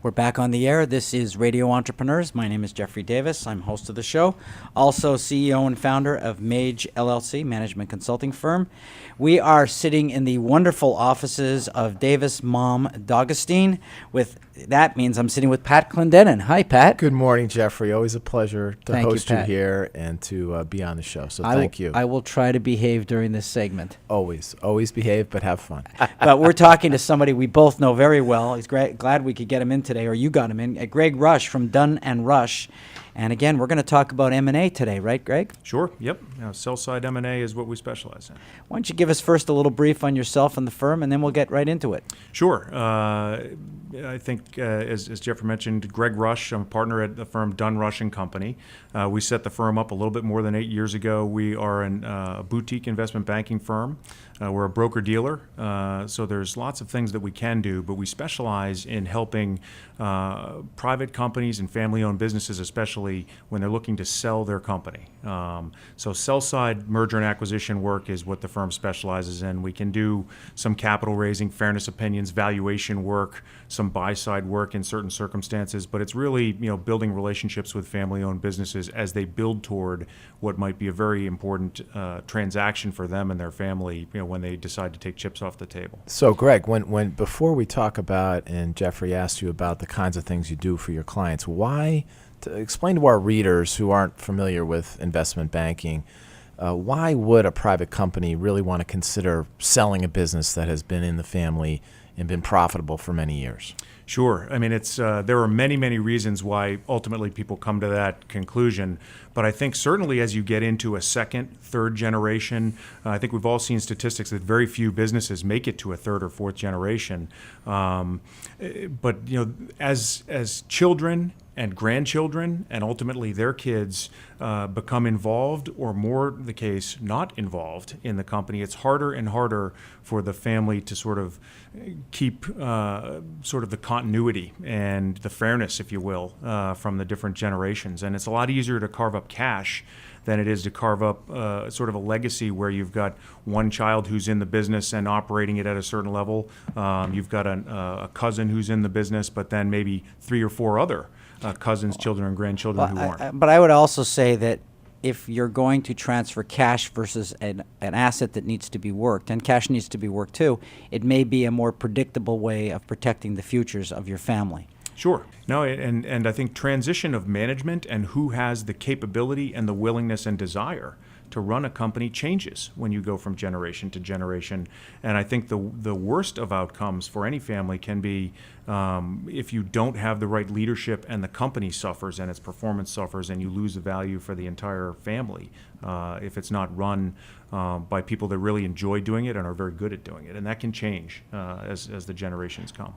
We're back on the air. This is Radio Entrepreneurs. My name is Jeffrey Davis. I'm host of the show. Also CEO and founder of Mage LLC, management consulting firm. We are sitting in the wonderful offices of Davis Malm D'Agostine. That means I'm sitting with Pat Clendenin. Hi, Pat. Good morning, Jeffrey. Always a pleasure to Thank you, host you Pat. here and to be on the show. So thank you. I will try to behave during this segment. Always behave, but have fun. But we're talking to somebody we both know very well. He's glad we could get him in today, or you got him in. Greg Rush from Dunn and Rush. And again, we're going to talk about M&A today, right, Greg? Sure. Yep. Sell-side M&A is what we specialize in. Why don't you give us first a little brief on yourself and the firm, and then we'll get right into it. Sure. I think, as Jeffrey mentioned, Greg Rush, I'm a partner at the firm Dunn Rush & Company. We set the firm up a little bit more than 8 years ago. We are a boutique investment banking firm. We're a broker-dealer, so there's lots of things that we can do, but we specialize in helping private companies and family-owned businesses, especially when they're looking to sell their company. So sell-side merger and acquisition work is what the firm specializes in. We can do some capital raising, fairness opinions, valuation work, some buy-side work in certain circumstances, but it's really building relationships with family-owned businesses as they build toward what might be a very important transaction for them and their family when they decide to take chips off the table. So Greg, when before we talk about, and Jeffrey asked you about the kinds of things you do for your clients, explain to our readers who aren't familiar with investment banking, why would a private company really want to consider selling a business that has been in the family and been profitable for many years? Sure. I mean, there are many, many reasons why ultimately people come to that conclusion. But I think certainly as you get into a second, third generation, I think we've all seen statistics that very few businesses make it to a third or fourth generation. But as children and grandchildren and ultimately their kids become involved, or more the case, not involved in the company, it's harder and harder for the family to sort of keep sort of the continuity and the fairness, if you will, from the different generations. And it's a lot easier to carve up cash than it is to carve up sort of a legacy where you've got one child who's in the business and operating it at a certain level. You've got a cousin who's in the business, but then maybe 3 or 4 other cousins, children, and grandchildren who aren't. But I would also say that if you're going to transfer cash versus an asset that needs to be worked, and cash needs to be worked too, it may be a more predictable way of protecting the futures of your family. Sure. No, and I think transition of management and who has the capability and the willingness and desire to run a company changes when you go from generation to generation. And I think the worst of outcomes for any family can be if you don't have the right leadership and the company suffers and its performance suffers and you lose the value for the entire family if it's not run by people that really enjoy doing it and are very good at doing it. And that can change as the generations come.